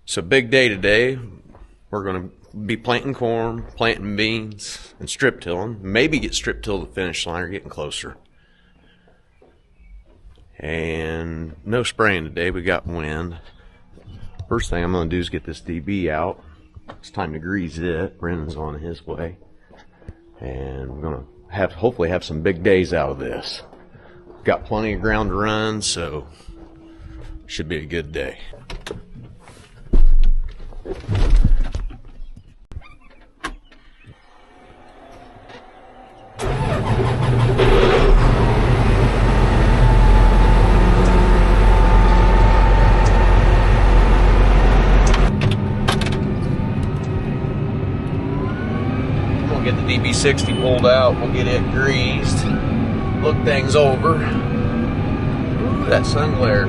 So big day today. We're going to be planting corn, planting beans, and strip tilling. Maybe get strip tilled to the finish line or getting closer. And no spraying today. We got wind. First thing I'm going to do is get this DB out. It's time to grease it. Brennan's on his way. And we're going to hopefully have some big days out of this. Got plenty of ground to run, so should be a good day. We'll get the DB60 pulled out, we'll get it greased, look things over. Ooh, that sun glare.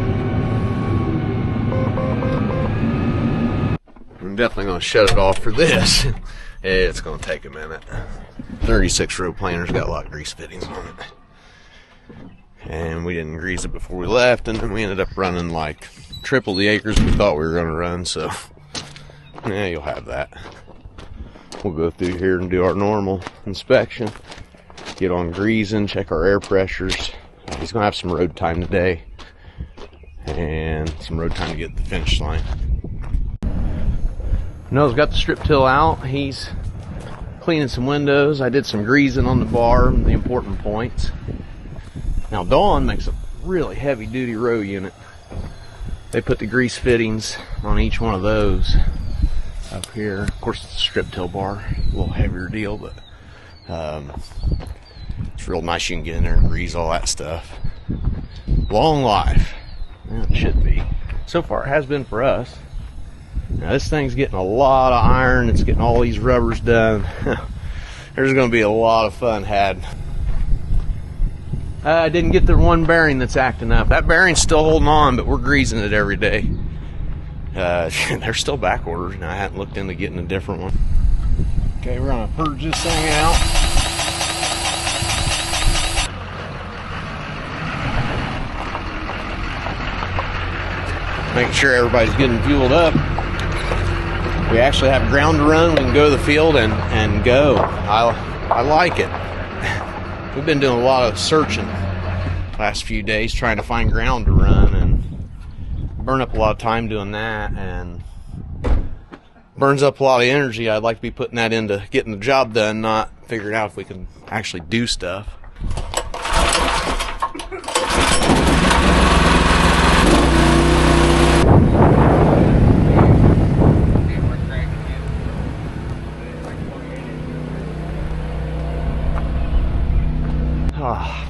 I'm definitely going to shut it off for this. It's going to take a minute. 36 row planter's got a lot of grease fittings on it. And we didn't grease it before we left, and then we ended up running like triple the acres we thought we were going to run, so yeah, you'll have that. We'll go through here and do our normal inspection, get on greasing, check our air pressures. He's going to have some road time today, and some road time to get to the finish line. Noah's got the strip till out. He's cleaning some windows. I did some greasing on the bar, the important points. Now Dawn makes a really heavy duty row unit. They put the grease fittings on each one of those up here. Of course it's a strip till bar, a little heavier deal, but it's real nice. You can get in there and grease all that stuff. Long life. Yeah, it should be. So far it has been for us. Now this thing's getting a lot of iron. It's getting all these rubbers done. There's going to be a lot of fun had. I didn't get the one bearing that's acting up. That bearing's still holding on, but we're greasing it every day. They're still back orders. Now I hadn't looked into getting a different one. Okay, we're going to purge this thing out. Making sure everybody's getting fueled up. We actually have ground to run. We can go to the field and go. I like it. We've been doing a lot of searching last few days trying to find ground to run, and burn up a lot of time doing that, and burns up a lot of energy. I'd like to be putting that into getting the job done, not figuring out if we can actually do stuff.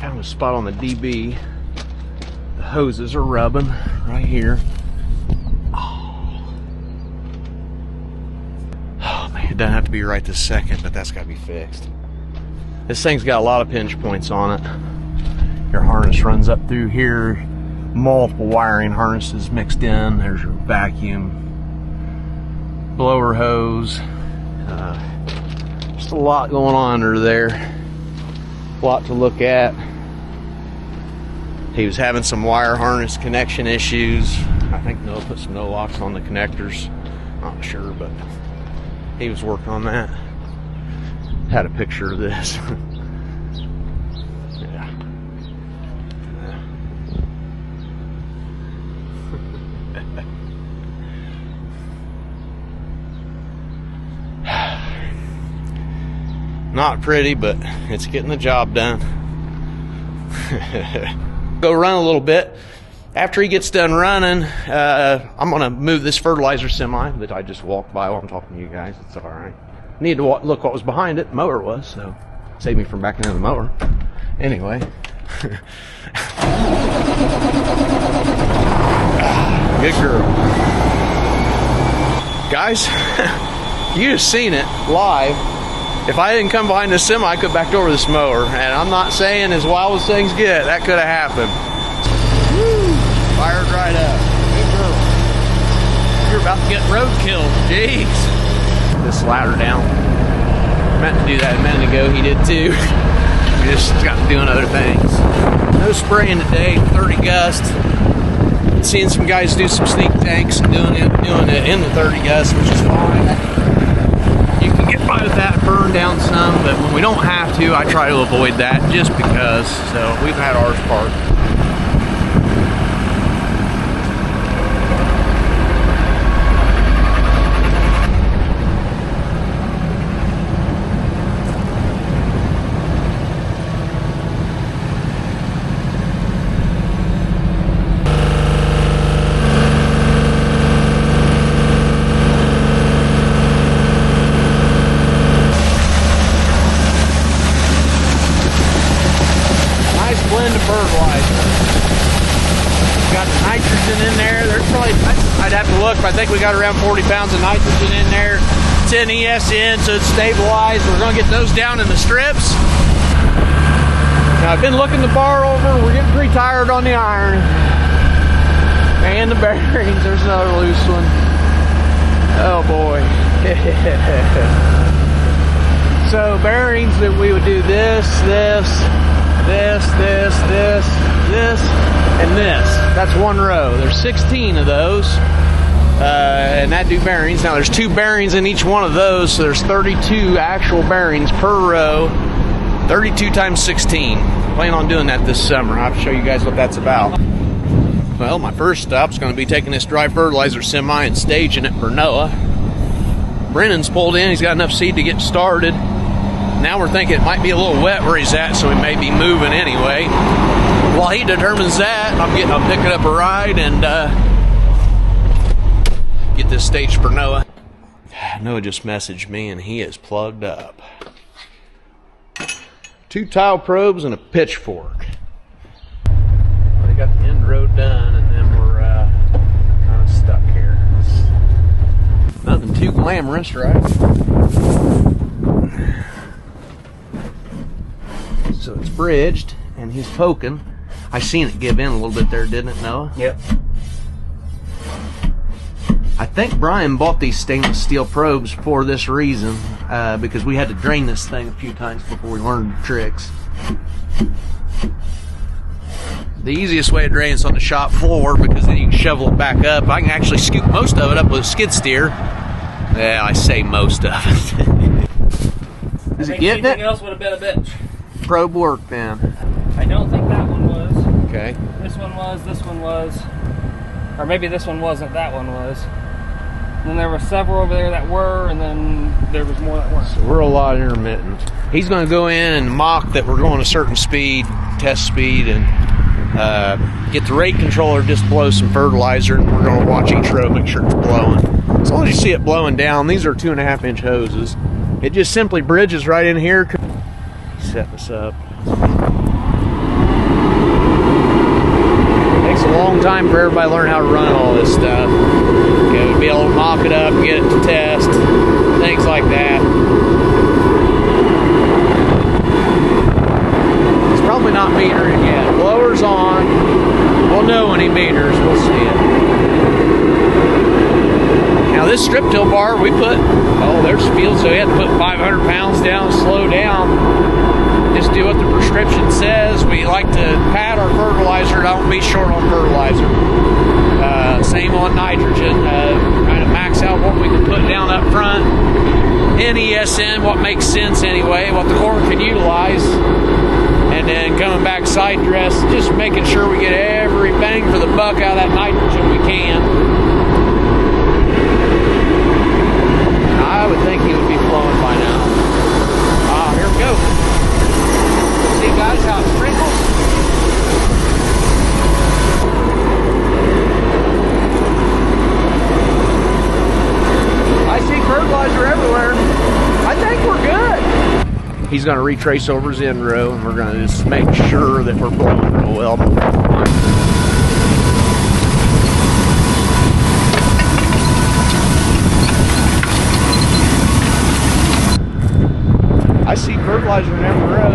Found a spot on the DB. The hoses are rubbing right here. Oh man, it doesn't have to be right this second, but that's got to be fixed. This thing's got a lot of pinch points on it. Your harness runs up through here. Multiple wiring harnesses mixed in. There's your vacuum, blower hose. Just a lot going on under there. A lot to look at. He was having some wire harness connection issues. I think Noah put some no locks on the connectors. Not sure, but he was working on that. Had a picture of this. Yeah. Not pretty, but it's getting the job done. Go run a little bit. After he gets done running, I'm going to move this fertilizer semi that I just walked by while I'm talking to you guys. It's all right. Need to look what was behind it. The mower was, so saved me from backing into the mower. Anyway. Good girl. Guys, you just seen it live. If I didn't come behind this semi, I could have backed over this mower. And I'm not saying as wild as things get, that could have happened. Woo! Fired right up. Good girl. You're about to get roadkill. Jeez. This ladder down. I meant to do that a minute ago. He did too. We just got to doing other things. No spraying today. 30 gust. Seeing some guys do some sneak tanks and doing it in the 30 gusts, which is fine. You can get by with that, burn down some, but when we don't have to, I try to avoid that just because. So we've had ours parked. I think we got around 40 pounds of nitrogen in there. It's in ESN, so it's stabilized. We're going to get those down in the strips. Now, I've been looking the bar over. We're getting pretty tired on the iron. And the bearings. There's another loose one. Oh, boy. So, bearings that we would do this, and this. That's one row. There's 16 of those. And that do bearings. Now there's 2 bearings in each one of those, so there's 32 actual bearings per row. 32 times 16. Plan on doing that this summer. I'll show you guys what that's about. Well, my first stop's going to be taking this dry fertilizer semi and staging it for Noah. Brennan's pulled in. He's got enough seed to get started. Now we're thinking it might be a little wet where he's at, so he may be moving anyway. While he determines that, I'm picking up a ride and get this staged for Noah. Noah just messaged me and he is plugged up. 2 tile probes and a pitchfork. Well, they got the end row done and then we're kind of stuck here. Nothing too glamorous, right? So it's bridged and he's poking. I seen it give in a little bit there, didn't it, Noah? Yep. I think Brian bought these stainless steel probes for this reason, because we had to drain this thing a few times before we learned the tricks. The easiest way to drain is on the shop floor, because then you can shovel it back up. I can actually scoop most of it up with a skid steer. Yeah, I say most of it. Is it getting it? Anything else would have been a bitch. Probe work, then. I don't think that one was. Okay. This one was. Or maybe this one wasn't, that one was. And then there were several over there that were, and then there was more that weren't. So we're a lot intermittent. He's going to go in and mock that we're going a certain speed, test speed, and get the rate controller just blow some fertilizer, and we're going to watch each row, make sure it's blowing. As long as you see it blowing down, these are 2.5-inch hoses. It just simply bridges right in here. Set this up. Takes a long time for everybody to learn how to run all this stuff. Okay, we'd be able to mock it up, get it to test, things like that. It's probably not metering yet. Blower's on. We'll know when he meters. We'll see it. Now this strip till bar we put, there's field, so we had to put 500 pounds down, slow down. Just do what the prescription says. We like to pad our fertilizer. Don't be short on fertilizer. Same on nitrogen. Kind of max out what we can put down up front. NESN, what makes sense anyway, what the corn can utilize. And then coming back side dress, just making sure we get every bang for the buck out of that nitrogen we can. I would think he would be flowing by now. Here we go. See, guys, how it sprinkles? I see fertilizer everywhere. I think we're good. He's going to retrace over his end row, and we're going to just make sure that we're blowing real well. I see fertilizer in every row.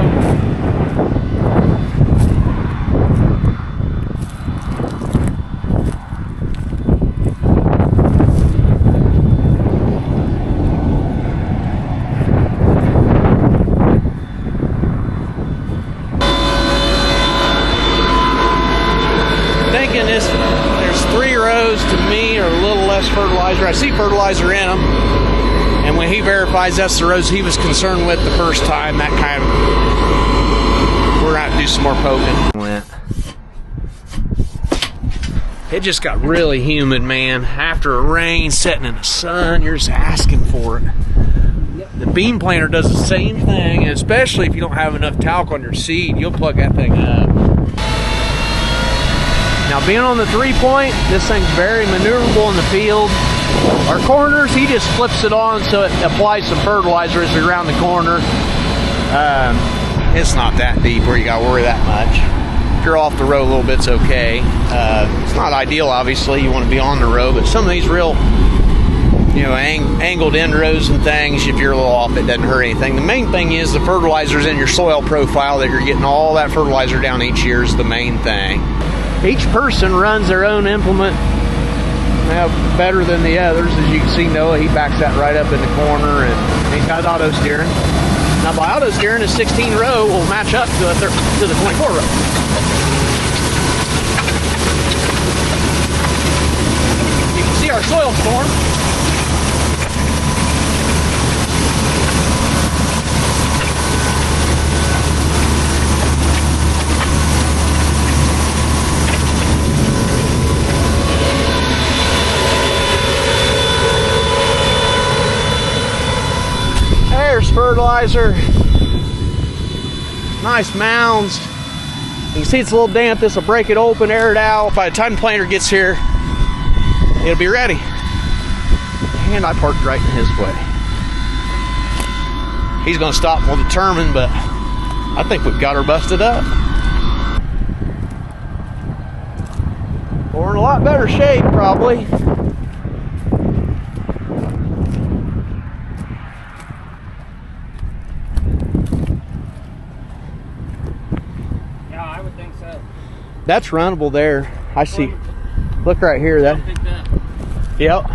Thinking there's 3 rows to me, or a little less fertilizer fertilizer. I see fertilizer in them. And when he verifies that's the rows he was concerned with the first time, that kind of, we're going to do some more poking. It just got really humid, man. After a rain, sitting in the sun, you're just asking for it. The bean planter does the same thing, and especially if you don't have enough talc on your seed, you'll plug that thing up. Now, being on the 3-point, this thing's very maneuverable in the field. Our corners, he just flips it on so it applies some fertilizer as we round the corner. It's not that deep where you got to worry that much. If you're off the row a little bit, it's okay. It's not ideal, obviously. You want to be on the row, but some of these real, you know, angled end rows and things, if you're a little off, it doesn't hurt anything. The main thing is the fertilizer's in your soil profile, that you're getting all that fertilizer down each year is the main thing. Each person runs their own implement better than the others. As you can see, Noah, he backs that right up in the corner, and he's got auto steering. Now, by auto steering, a 16 row will match up to the 24 row. You can see our soil storm. There's fertilizer. Nice mounds. You can see it's a little damp. This will break it open, air it out. By the time the planter gets here, it'll be ready. And I parked right in his way. He's going to stop and we'll determine, but I think we've got her busted up. We're in a lot better shape, probably. That's runnable there. I see. Look right here. That. Yep.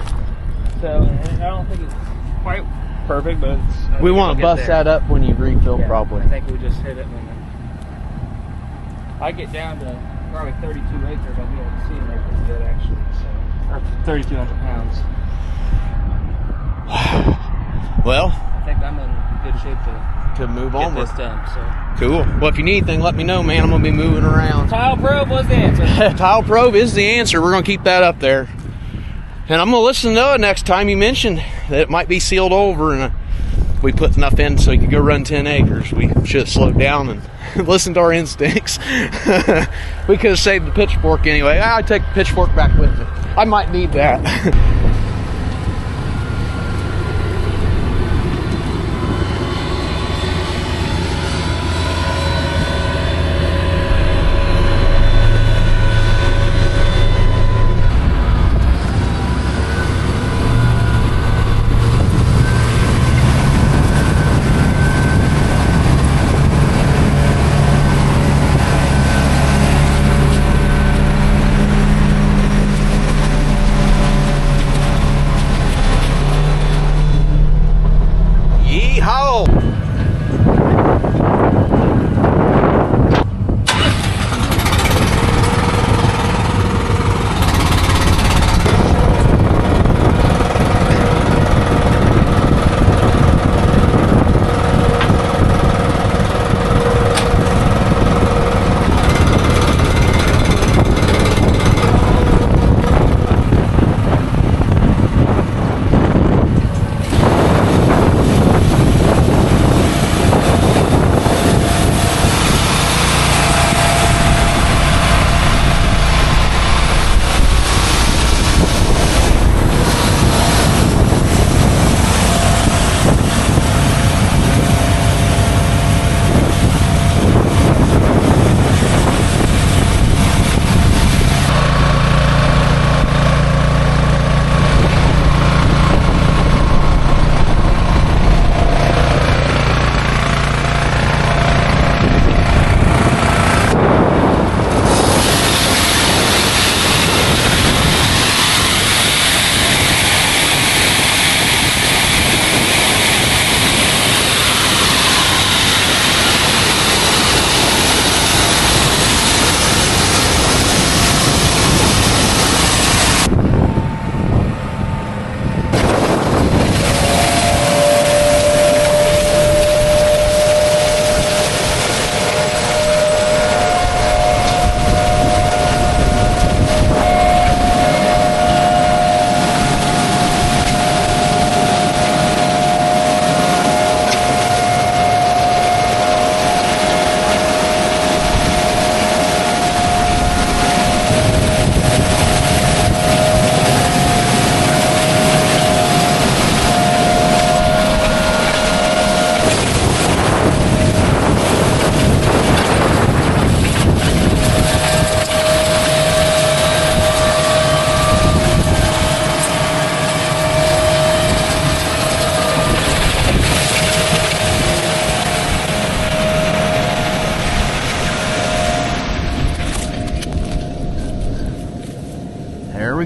So I don't think it's quite perfect, but it's, we want to bust that up when you refill, yeah, probably. I think we just hit it when I get down to probably 32 acres. I'll be able to see it there pretty good, actually. So, or 3,200 pounds. Well, I think I'm in good shape to move on get with. this done. So. Cool. Well, if you need anything, let me know, man. I'm going to be moving around. Tile probe was the answer. Tile probe is the answer. We're going to keep that up there. And I'm going to listen to Noah next time. He mentioned that it might be sealed over, and we put enough in so he could go run 10 acres. We should have slowed down and listened to our instincts. We could have saved the pitchfork anyway. I'd take the pitchfork back with me. I might need that.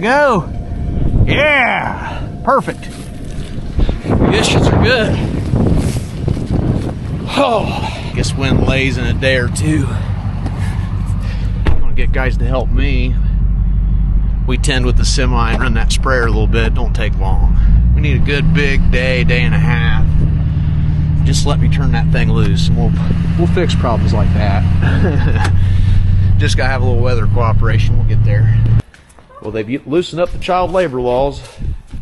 go. Yeah, perfect. Conditions are good. Oh, guess wind lays in a day or two. I'm gonna get guys to help me. We tend with the semi and run that sprayer a little bit. Don't take long. We need a good big day, day and a half. Just let me turn that thing loose, and we'll fix problems like that. Just gotta have a little weather cooperation. We'll get there. Well, they've loosened up the child labor laws.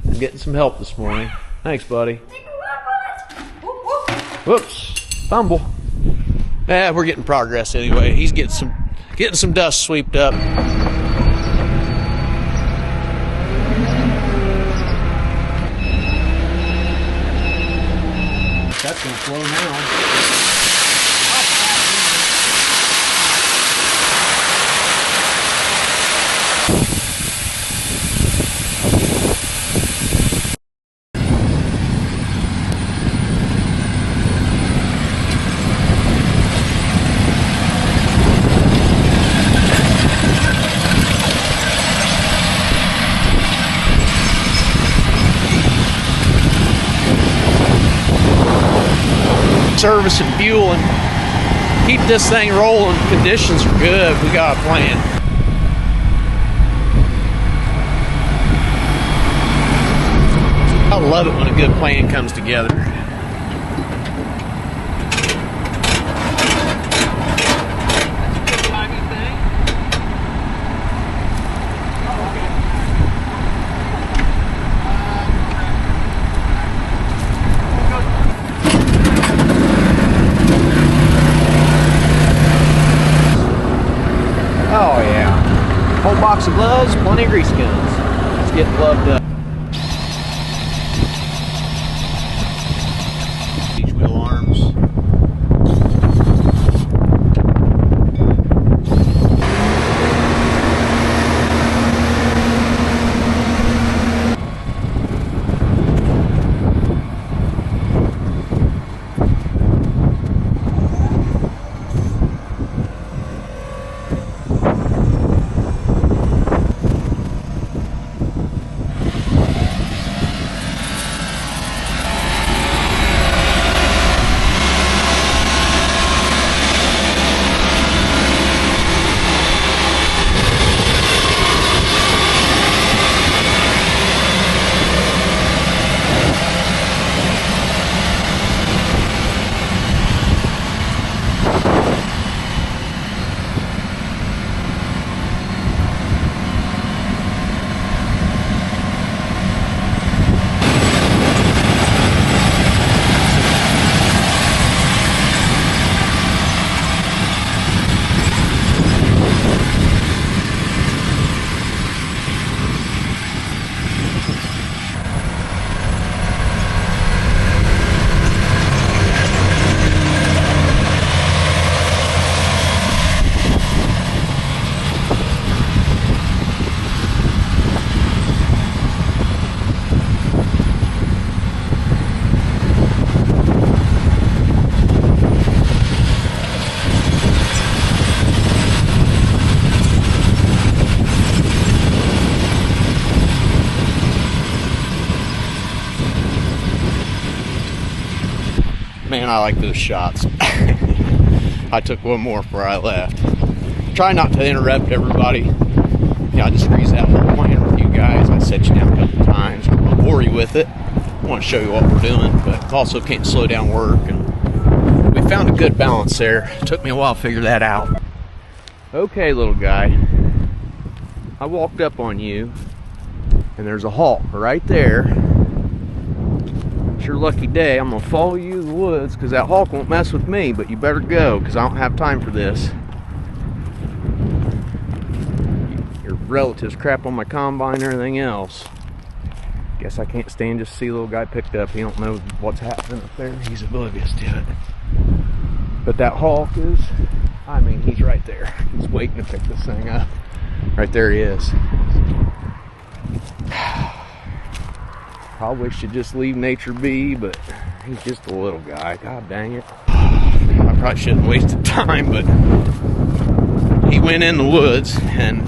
I'm getting some help this morning. Thanks, buddy. Whoops, fumble. Yeah, we're getting progress anyway. He's getting some dust swept up. That's gonna flow now. Service and fuel and keep this thing rolling. Conditions are good. We got a plan. I love it when a good plan comes together. Oh yeah, whole box of gloves, plenty of grease guns. Let's get gloved up. Each wheel arms. Man, I like those shots. I took one more before I left. Try not to interrupt everybody. Yeah, I just greased that whole plan with you guys. I set you down a couple times. I won't bore you with it. I want to show you what we're doing, but also can't slow down work. And we found a good balance there. It took me a while to figure that out. Okay, little guy. I walked up on you, and there's a hawk right there. It's your lucky day. I'm gonna follow you in the woods because that hawk won't mess with me, but you better go because I don't have time for this. Your relatives crap on my combine and everything else. Guess I can't stand just to see a little guy picked up. He don't know what's happening up there. He's oblivious to it. But that hawk is, I mean, he's right there. He's waiting to pick this thing up. Right there he is. Probably should just leave nature be, but he's just a little guy. God dang it. I probably shouldn't waste time, but he went in the woods and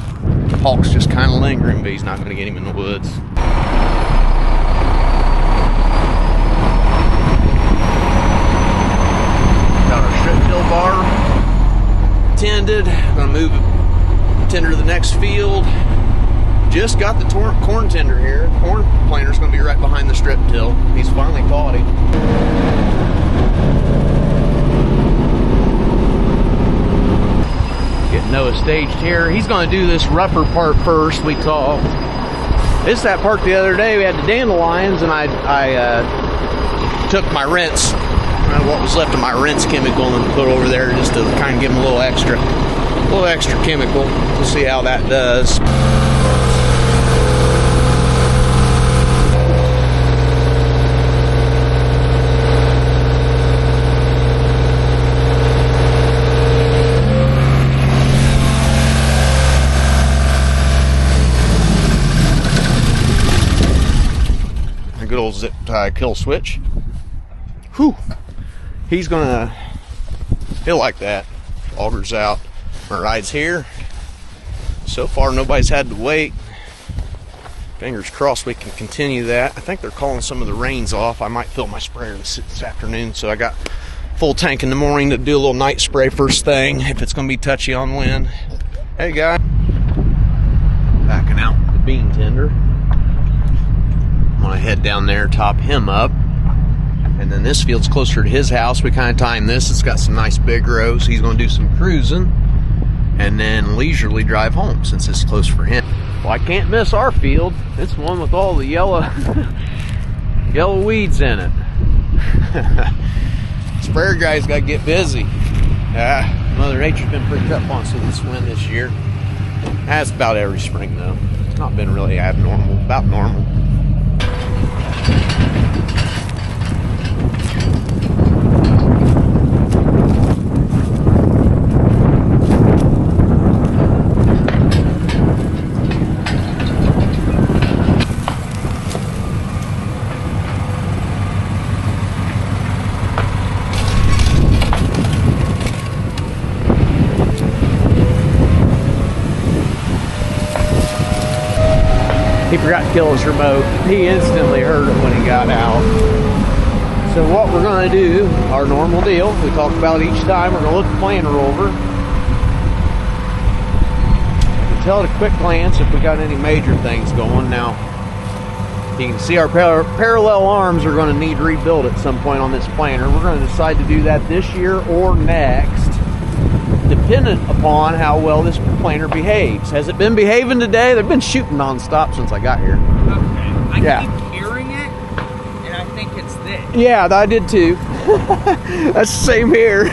Hawk's just kind of lingering, but he's not going to get him in the woods. Got our strip till bar tended. Going to move tender to the next field. Just got the corn tender here. Corn planter's going to be right behind the strip till. He's finally caught him. Getting Noah staged here. He's going to do this rougher part first. We talked. This is that part the other day. We had the dandelions, and I took my rinse, what was left of my rinse chemical, and put over there just to kind of give them a little extra chemical to see how that does. Good old zip tie kill switch. Whew. He'll like that. Augers out. My ride's here. So far nobody's had to wait. Fingers crossed we can continue that. I think they're calling some of the rains off. I might fill my sprayer this afternoon, so I got full tank in the morning to do a little night spray first thing if it's going to be touchy on wind. Hey guys. Backing out the bean tender. I'm going to head down there, top him up, and then this field's closer to his house. We kind of timed this. It's got some nice big rows. He's going to do some cruising and then leisurely drive home since it's close for him. Well, I can't miss our field. It's one with all the yellow weeds in it. Sprayer guys got to get busy. Mother Nature's been pretty tough on us with this wind this year. That's about every spring though. It's not been really abnormal, about normal. He forgot to kill his remote. He instantly heard it when he got out. So what we're going to do, our normal deal, we talk about each time, we're going to look the planter over. We can tell at a quick glance if we got any major things going. Now, you can see our parallel arms are going to need rebuilt at some point on this planter. We're going to decide to do that this year or next, dependent upon how well this planter behaves. Has it been behaving today? They've been shooting non-stop since I got here. Okay. I keep hearing it, and I think it's this. Yeah, I did too. That's the same here.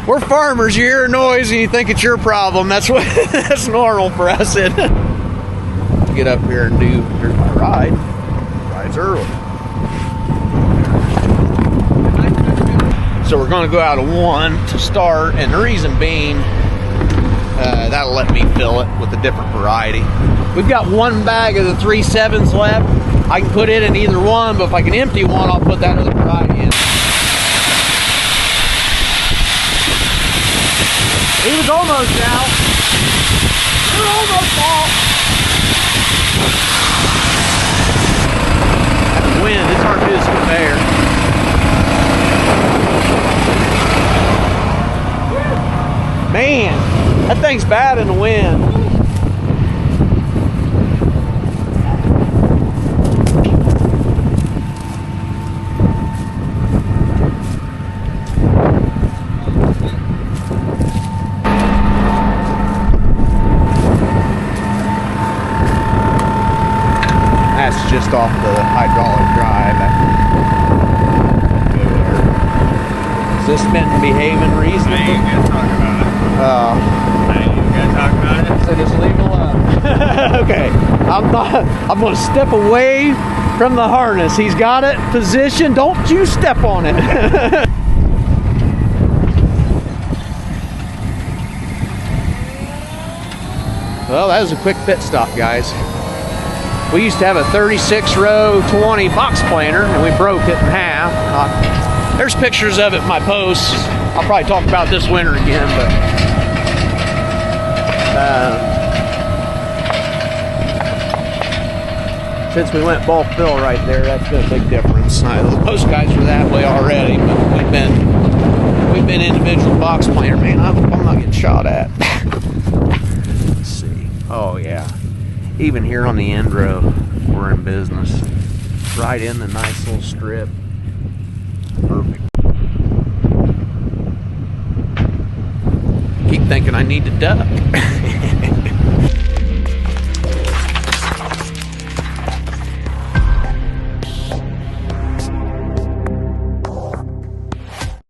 We're farmers. You hear a noise and you think it's your problem. That's normal for us. Get up here and do. Here's my ride. Ride's early. So we're going to go out of 1 to start, and the reason being, that'll let me fill it with a different variety. We've got 1 bag of the 3.7s left. I can put it in either one, but if I can empty one, I'll put that other variety in. He was almost out. We're almost off. That wind, it's hard to do this conveyor. Man, that thing's bad in the wind. That's just off the hydraulic drive. Has this been behaving reasonably? I ain't gonna talk about it. I ain't even gonna talk about it. So just leave it alone. Okay. I'm gonna step away from the harness. He's got it positioned. Don't you step on it. Well, that was a quick pit stop, guys. We used to have a 36-row 20 box planter, and we broke it in half. There's pictures of it in my posts. I'll probably talk about this winter again, but Since we went bulk fill right there, that's been a big difference. Most guys are that way already, but we've been individual box planter. Man, I'm not getting shot at. Let's see. Oh yeah, even here on the end row, we're in business. Right in the nice little strip. Perfect. Keep thinking I need to duck.